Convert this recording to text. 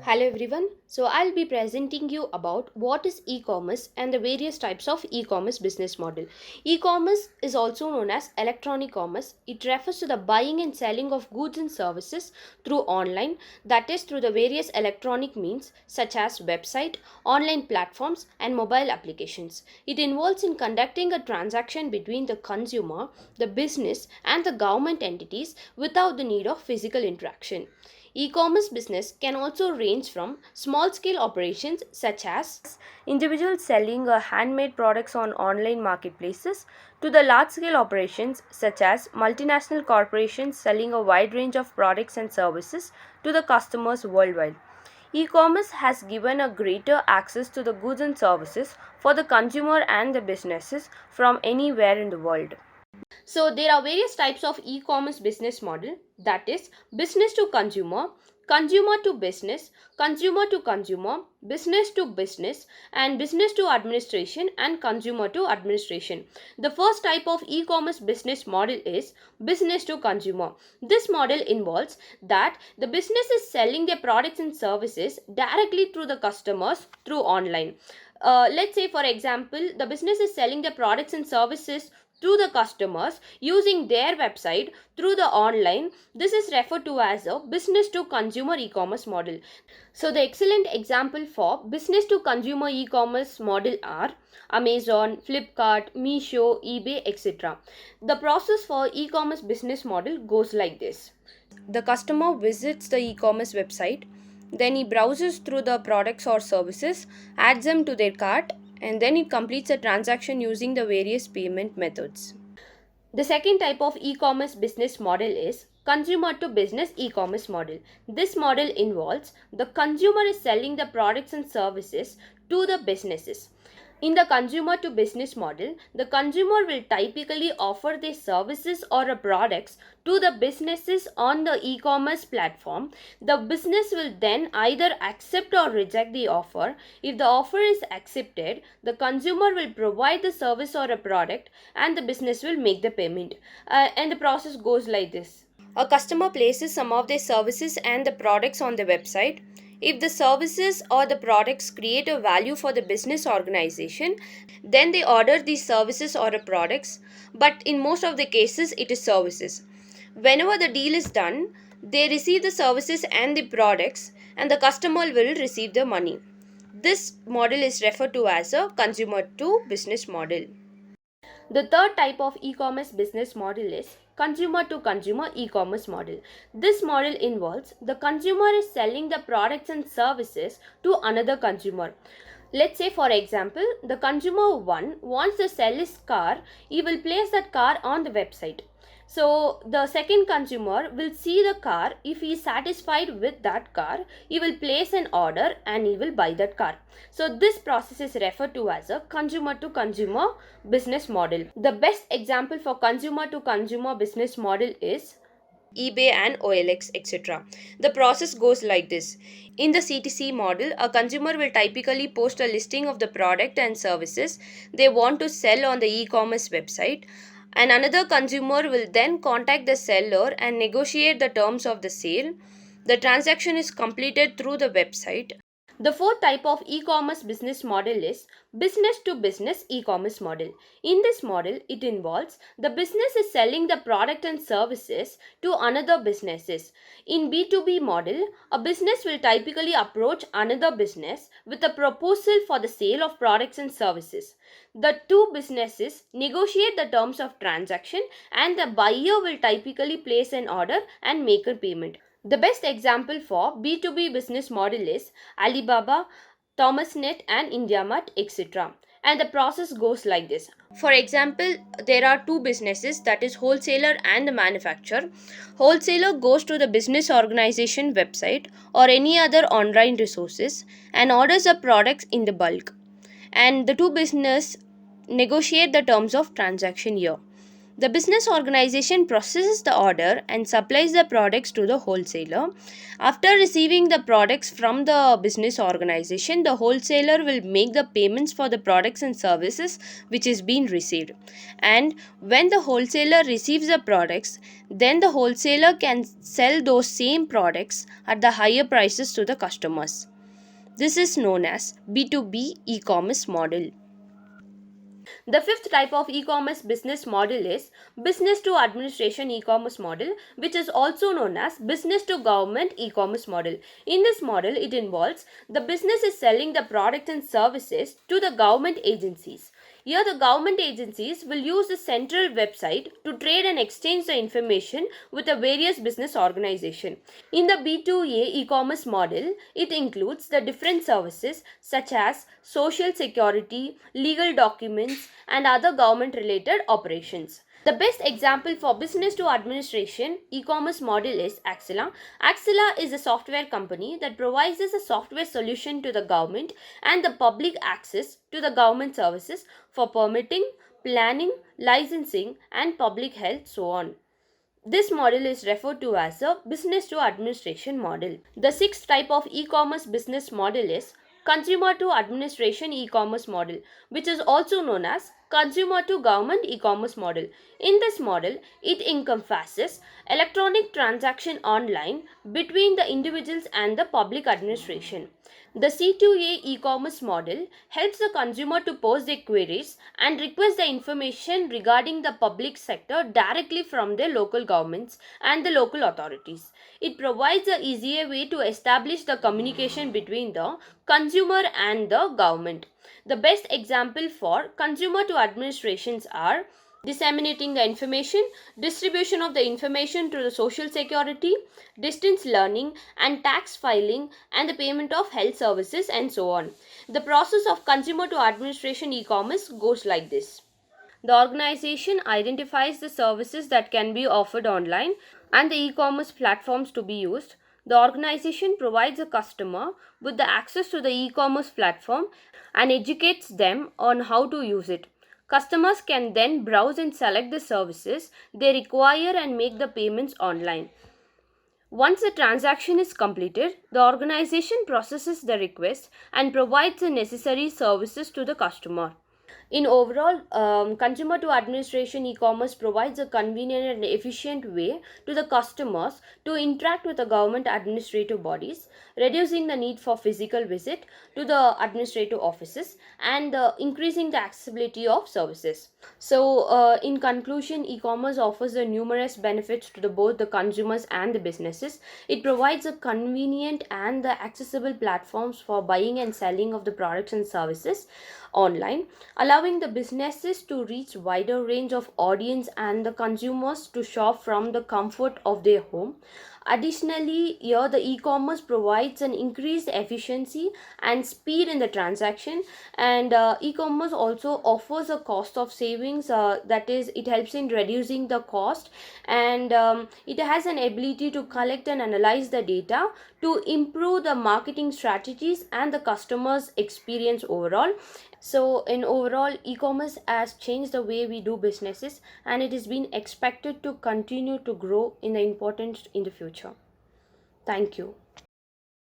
Hello everyone. So I'll be presenting you about what is e-commerce and the various types of e-commerce business model. E-commerce is also known as electronic commerce. It refers to the buying and selling of goods and services through online, that is through the various electronic means such as website, online platforms and mobile applications. It involves in conducting a transaction between the consumer, the business and the government entities without the need of physical interaction. E-commerce business can also range from small scale operations such as individuals selling handmade products on online marketplaces to the large scale operations such as multinational corporations selling a wide range of products and services to the customers worldwide. E-commerce has given a greater access to the goods and services for the consumer and the businesses from anywhere in the world. So there are various types of e-commerce business model, that is business to consumer, consumer to business, consumer to consumer, business to business and business to administration and consumer to administration. The first type of e-commerce business model is business to consumer. This model involves that the business is selling their products and services directly to the customers through online. Let's say for example the business is selling their products and services to the customers using their website through the online. This is referred to as a business to consumer e-commerce model. So the excellent example for business to consumer e-commerce model are Amazon, Flipkart, Meesho, eBay, etc. The process for e-commerce business model goes like this. The customer visits the e-commerce website, then he browses through the products or services, adds them to their cart, and then it completes a transaction using the various payment methods. The second type of e-commerce business model is consumer to business e-commerce model. This model involves the consumer is selling the products and services to the businesses. In the consumer to business model, the consumer will typically offer their services or products to the businesses on the e-commerce platform. The business will then either accept or reject the offer. If the offer is accepted, the consumer will provide the service or a product and the business will make the payment. And the process goes like this. A customer places some of their services and the products on the website. If the services or the products create a value for the business organization, then they order these services or the products, but in most of the cases, it is services. Whenever the deal is done, they receive the services and the products, and the customer will receive the money. This model is referred to as a consumer to business model. The third type of e-commerce business model is consumer to consumer e-commerce model. This model involves the consumer is selling the products and services to another consumer. Let's say for example, the consumer 1 wants to sell his car, he will place that car on the website. So the second consumer will see the car. If he is satisfied with that car, he will place an order and he will buy that car. So this process is referred to as a consumer to consumer business model. The best example for consumer to consumer business model is eBay and OLX, etc. The process goes like this. In the CTC model, a consumer will typically post a listing of the product and services they want to sell on the e-commerce website, and another consumer will then contact the seller and negotiate the terms of the sale. The transaction is completed through the website. The fourth type of e-commerce business model is business to business e-commerce model. In this model, it involves the business is selling the product and services to another businesses. In B2B model, a business will typically approach another business with a proposal for the sale of products and services. The two businesses negotiate the terms of transaction and the buyer will typically place an order and make a payment. The best example for B2B business model is Alibaba, Thomasnet and IndiaMart, etc. And the process goes like this. For example, there are two businesses, that is wholesaler and the manufacturer. Wholesaler goes to the business organization website or any other online resources and orders the products in the bulk. And the two business negotiate the terms of transaction here. The business organization processes the order and supplies the products to the wholesaler. After receiving the products from the business organization, the wholesaler will make the payments for the products and services which is being received. And when the wholesaler receives the products, then the wholesaler can sell those same products at the higher prices to the customers. This is known as B2B e-commerce model. The fifth type of e-commerce business model is business to administration e-commerce model, which is also known as business to government e-commerce model. In this model, it involves the business is selling the product and services to the government agencies. Here, the government agencies will use the central website to trade and exchange the information with the various business organization. In the B2A e-commerce model, it includes the different services such as social security, legal documents, and other government related operations. The best example for business to administration e-commerce model is Axela. Axela is a software company that provides a software solution to the government and the public access to the government services for permitting, planning, licensing, and public health, so on. This model is referred to as a business to administration model. The sixth type of e-commerce business model is consumer to administration e-commerce model, which is also known as consumer to government e-commerce model. In this model, it encompasses electronic transaction online between the individuals and the public administration. The C2A e-commerce model helps the consumer to post their queries and request the information regarding the public sector directly from their local governments and the local authorities. It provides an easier way to establish the communication between the consumer and the government. The best example for consumer to administrations are disseminating the information, distribution of the information to the social security, distance learning, and tax filing, and the payment of health services, and so on. The process of consumer to administration e-commerce goes like this. The organization identifies the services that can be offered online and the e-commerce platforms to be used. The organization provides a customer with the access to the e-commerce platform and educates them on how to use it. Customers can then browse and select the services they require and make the payments online. Once the transaction is completed, the organization processes the request and provides the necessary services to the customer. In overall, consumer to administration e-commerce provides a convenient and efficient way to the customers to interact with the government administrative bodies, reducing the need for physical visit to the administrative offices and increasing the accessibility of services. So, in conclusion, e-commerce offers the numerous benefits to both the consumers and the businesses. It provides a convenient and the accessible platforms for buying and selling of the products and services online, allowing the businesses to reach wider range of audience and the consumers to shop from the comfort of their home. Additionally, here the e-commerce provides an increased efficiency and speed in the transaction, and e-commerce also offers a cost of savings, that is, it helps in reducing the cost, and it has an ability to collect and analyze the data to improve the marketing strategies and the customers experience overall. So in overall, e-commerce has changed the way we do businesses, and it is been expected to continue to grow in the importance in the future. Thank you.